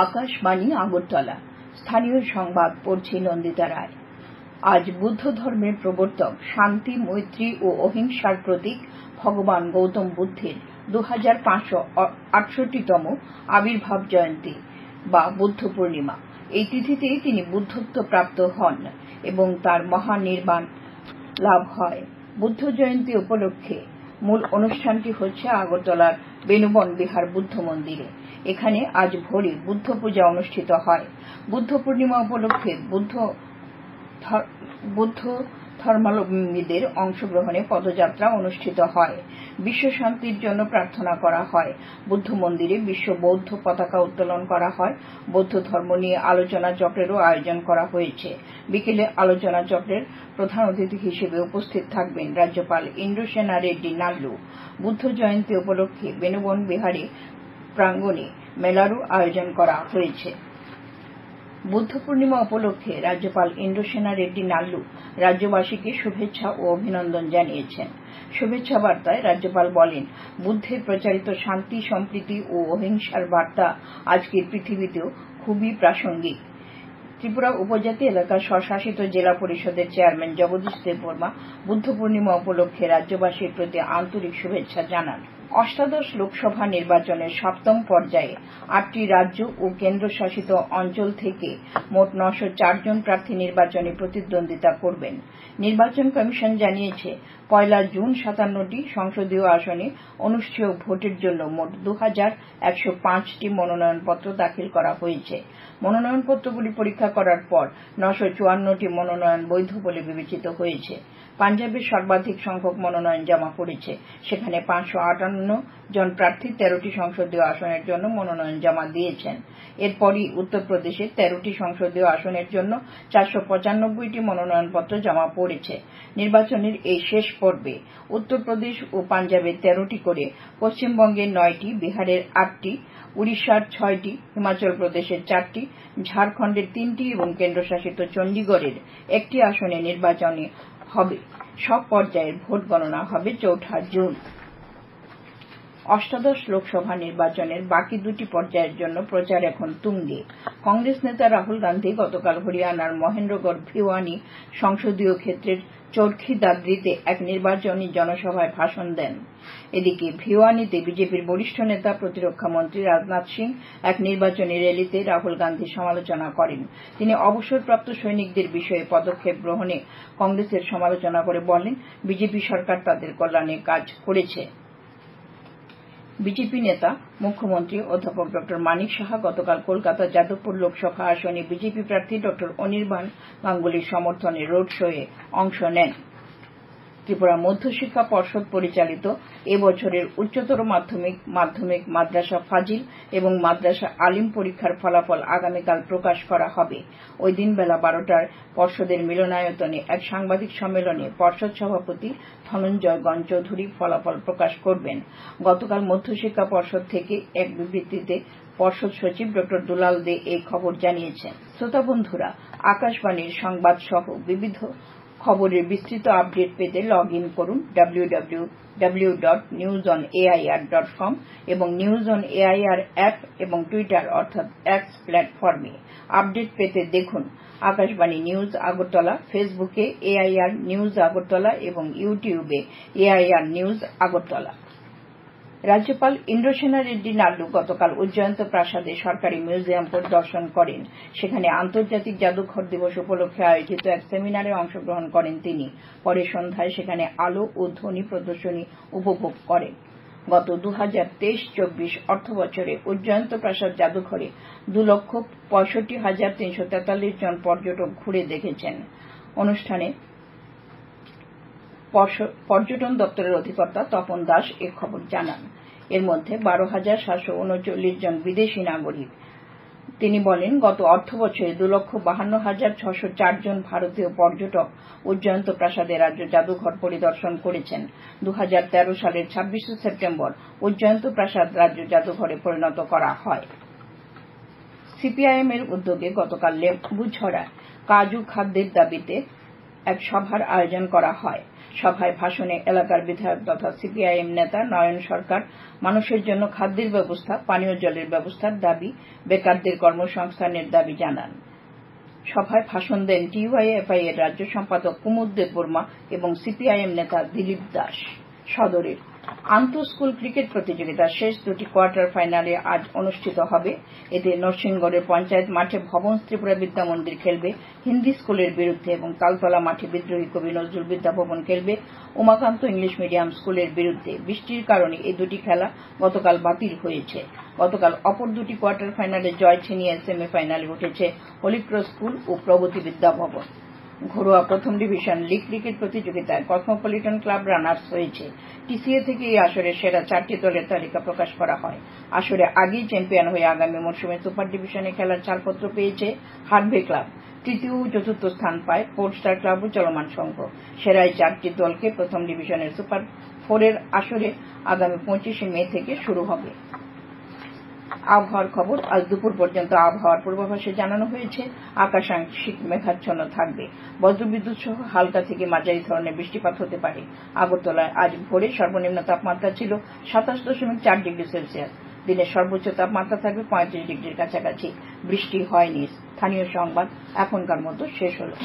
আকাশবাণী আগরতলা। স্থানীয় সংবাদ পড়ছি নন্দিতা রায়। আজ বুদ্ধ ধর্মের প্রবর্তক, শান্তি, মৈত্রী ও অহিংসার প্রতীক ভগবান গৌতম বুদ্ধের 2568তম আবির্ভাব জয়ন্তী বা বুদ্ধ পূর্ণিমা। এই তিথিতেই তিনি বুদ্ধত্ব প্রাপ্ত হন এবং তার মহানির্বাণ লাভ হয়। বুদ্ধ জয়ন্তী উপলক্ষে মূল অনুষ্ঠানটি হচ্ছে আগরতলার বেনুবন বিহার বুদ্ধ মন্দিরে। এখানে আজ ভোরে বুদ্ধ পূজা অনুষ্ঠিত হয়। বুদ্ধ পূর্ণিমা উপলক্ষে বুদ্ধ ধর্মাবলম্বীদের অংশগ্রহণে পদযাত্রা অনুষ্ঠিত হয়। বিশ্ব শান্তির জন্য প্রার্থনা করা হয়। বুদ্ধ মন্দিরে বিশ্ব বৌদ্ধ পতাকা উত্তোলন করা হয়। বৌদ্ধ ধর্ম নিয়ে আলোচনা চক্রেরও আয়োজন করা হয়েছে। বিকেলে আলোচনা চক্রের প্রধান অতিথি হিসেবে উপস্থিত থাকবেন রাজ্যপাল ইন্দ্রসেনা রেড্ডি নাল্লু। বুদ্ধ জয়ন্তী উপলক্ষে বেনুবন বিহারে প্রাঙ্গণে মেলারও আয়োজন করা হয়েছে। বুদ্ধ পূর্ণিমা উপলক্ষে রাজ্যপাল ইন্দ্রসেনা রেড্ডি নাল্লু রাজ্যবাসীকে শুভেচ্ছা ও অভিনন্দন জানিয়েছেন। শুভেচ্ছা বার্তায় রাজ্যপাল বলেন, বুদ্ধের প্রচারিত শান্তি, সম্প্রীতি ও অহিংসার বার্তা আজকের পৃথিবীতেও খুবই প্রাসঙ্গিক। ত্রিপুরা উপজাতি এলাকার স্বশাসিত জেলা পরিষদের চেয়ারম্যান জগদীশ দেববর্মা বুদ্ধ পূর্ণিমা উপলক্ষে রাজ্যবাসীর প্রতি আন্তরিক শুভেচ্ছা জানান। অষ্টাদশ লোকসভা নির্বাচনের 7ম পর্যায়ে 8টি রাজ্য ও কেন্দ্রশাসিত অঞ্চল থেকে মোট 904 জন প্রার্থী নির্বাচনে প্রতিদ্বন্দ্বিতা করবেন। নির্বাচন কমিশন জানিয়েছে, 1 জুন 57টি সংসদীয় আসনে অনুষ্ঠেয় ভোটের জন্য মোট 2105টি মনোনয়নপত্র দাখিল করা হয়েছে। মনোনয়নপত্রগুলি পরীক্ষা করার পর 954টি মনোনয়ন বৈধ বলে বিবেচিত হয়েছে। পাঞ্জাবের সর্বাধিক সংখ্যক মনোনয়ন জমা পড়েছে। সেখানে 558 জন প্রার্থী 13টি সংসদীয় আসনের জন্য মনোনয়ন জমা দিয়েছেন। এরপরই উত্তরপ্রদেশে 13টি সংসদীয় আসনের জন্য 495টি মনোনয়নপত্র জমা পড়েছে। নির্বাচনের এই শেষ পর্বে উত্তরপ্রদেশ ও পাঞ্জাবে 13টি করে, পশ্চিমবঙ্গের 9টি, বিহারের 8টি, উড়িষ্যার 6টি, হিমাচল প্রদেশের 4টি, ঝাড়খণ্ডের 3টি এবং কেন্দ্রশাসিত চণ্ডীগড়ের 1টি আসনে নির্বাচন হবে। সব পর্যায়ের ভোট গণনা হবে 4 জুন। অষ্টাদশ লোকসভা নির্বাচনের বাকি 2টি পর্যায়ের জন্য প্রচার এখন তুঙ্গে। কংগ্রেস নেতা রাহুল গান্ধী গতকাল হরিয়ানার মহেন্দ্রগড় ভিওয়ানি সংসদীয় ক্ষেত্রের চরখি দাদ্রিতে এক নির্বাচনী জনসভায় ভাষণ দেন। এদিকে ভিওয়ানিতে বিজেপির বরিষ্ঠ নেতা প্রতিরক্ষা মন্ত্রী রাজনাথ সিং এক নির্বাচনী র্যালিতে রাহুল গান্ধীর সমালোচনা করেন। তিনি অবসরপ্রাপ্ত সৈনিকদের বিষয়ে পদক্ষেপ গ্রহণে কংগ্রেসের সমালোচনা করে বলেন, বিজেপি সরকার তাদের কল্যাণে কাজ করেছে। বিজেপি নেতা মুখ্যমন্ত্রী অধ্যাপক ড মানিক সাহা গতকাল কলকাতা যাদবপুর লোকসভা আসনে বিজেপি প্রার্থী ড অনির্বাণ গাঙ্গুলির সমর্থনে রোড শোয়ে অংশ নেন। ত্রিপুরা মধ্যশিক্ষা পর্ষদ পরিচালিত এবছরের উচ্চতর মাধ্যমিক মাদ্রাসা ফাজিল এবং মাদ্রাসা আলিম পরীক্ষার ফলাফল আগামীকাল প্রকাশ করা হবে। ওই দিন বেলা 12টায় পর্ষদের মিলনায়তনে এক সাংবাদিক সম্মেলনে পর্ষদ সভাপতি ধনঞ্জয় গণচৌধুরী ফলাফল প্রকাশ করবেন। গতকাল মধ্যশিক্ষা পর্ষদ থেকে এক বিবৃতিতে পর্ষদ সচিব ড দুলাল দে এই খবর জানিয়েছেন। শ্রোতা বন্ধুরা, আকাশবাণীর সংবাদ সহ বিবিধ খবরের বিস্তৃত আপডেট পেতে লগ ইন করুন www.newsonair.com এবং নিউজ অন এআইআর অ্যাপ এবং টুইটার অর্থাৎ এক্স প্ল্যাটফর্মে। আপডেট পেতে দেখুন আকাশবাণী নিউজ আগরতলা, ফেসবুকে এআইআর নিউজ আগরতলা এবং ইউটিউবে এআইআর নিউজ আগরতলা। রাজ্যপাল ইন্দ্রসেনা রেড্ডি নাল্লু গতকাল উজ্জয়ন্ত প্রাসাদে সরকারি মিউজিয়াম পরিদর্শন করেন। সেখানে আন্তর্জাতিক জাদুঘর দিবস উপলক্ষে আয়োজিত এক সেমিনারে অংশগ্রহণ করেন তিনি। পরে সন্ধ্যায় সেখানে আলো ও ধ্বনি প্রদর্শনী উপভোগ করেন। গত 2023-24 অর্থবছরে উজ্জয়ন্ত প্রাসাদ জাদুঘরে 2,65,343 জন পর্যটক ঘুরে দেখেছেন। অনুষ্ঠানে পর্যটন দপ্তরের অধিকর্তা তপন দাস এ খবর জানান। এর মধ্যে 12,739 জন বিদেশি নাগরিক। তিনি বলেন, গত অর্থবছরে 2,52,604 জন ভারতীয় পর্যটক উজ্জয়ন্ত প্রাসাদে রাজ্য জাদুঘর পরিদর্শন করেছেন। 2013 সালের 26শে সেপ্টেম্বর উজ্জয়ন্ত প্রাসাদ রাজ্য জাদুঘরে পরিণত করা হয়। সিপিআইএম-এর উদ্যোগে গতকাল লেম্বুছড়ায় কাজু খাদ্যের দাবিতে এক সভার আয়োজন করা হয়। সভায় ভাষণে এলাকার বিধায়ক তথা সিপিআইএম নেতা নয়ন সরকার মানুষের জন্য খাদ্যের ব্যবস্থা, পানীয় জলের ব্যবস্থার দাবি, বেকারদের কর্মসংস্থানের দাবি জানান। সভায় ভাষণ দেন টিওয়াইএফআই এর রাজ্য সম্পাদক কুমুদ দেববর্মা এবং সিপিআইএম নেতা দিলীপ দাস। সদরের আন্তঃস্কুল ক্রিকেট প্রতিযোগিতার শেষ দুটি কোয়ার্টার ফাইনালে আজ অনুষ্ঠিত হবে। এতে নরসিংগড়ের পঞ্চায়েত মাঠে ভবন ত্রিপুরা বিদ্যা মন্দির খেলবে হিন্দি স্কুলের বিরুদ্ধে এবং তালতলা মাঠে বিদ্রোহী কবি নজরুল বিদ্যা ভবন খেলবে উমাকান্ত ইংলিশ মিডিয়াম স্কুলের বিরুদ্ধে। বৃষ্টির কারণে এই দুটি খেলা গতকাল বাতিল হয়েছে। গতকাল অপর দুটি কোয়ার্টার ফাইনালে জয় ছিনিয়ে সেমিফাইনালে উঠেছে হলিক্রস স্কুল ও প্রগতি বিদ্যা ভবন। ঘরোয়া প্রথম ডিভিশন লীগ ক্রিকেট প্রতিযোগিতায় কসমোপলিটন ক্লাব রানার্স হয়েছে। টিসিএ থেকে এই আসরের সেরা 4টি দলের তালিকা প্রকাশ করা হয়। আসরে আগেই চ্যাম্পিয়ন হয়ে আগামী মরশুমে সুপার ডিভিশনে খেলার ছাড়পত্র পেয়েছে হার্ভে ক্লাব। তৃতীয় ও চতুর্থ স্থান পায় ফোর স্টার ক্লাব ও চলমান সংঘ। সেরা এই 4টি দলকে প্রথম ডিভিশনের সুপার 4-এর আসরে আগামী 25শে মে থেকে শুরু হবে। আবহাওয়ার খবর। আজ দুপুর পর্যন্ত আবহাওয়ার পূর্বাভাসে জানানো হয়েছে আকাশ আংশিক মেঘাচ্ছন্ন থাকবে। বজ্রবিদ্যুৎ সহ হালকা থেকে মাঝারি ধরনের বৃষ্টিপাত হতে পারে। আগরতলায় আজ ভোরে সর্বনিম্ন তাপমাত্রা ছিল 27.4 ডিগ্রি সেলসিয়াস। দিনের সর্বোচ্চ তাপমাত্রা থাকবে 35 ডিগ্রির কাছাকাছি। বৃষ্টি হয়নি। স্থানীয় সংবাদ এখনকার মতো শেষ হলো।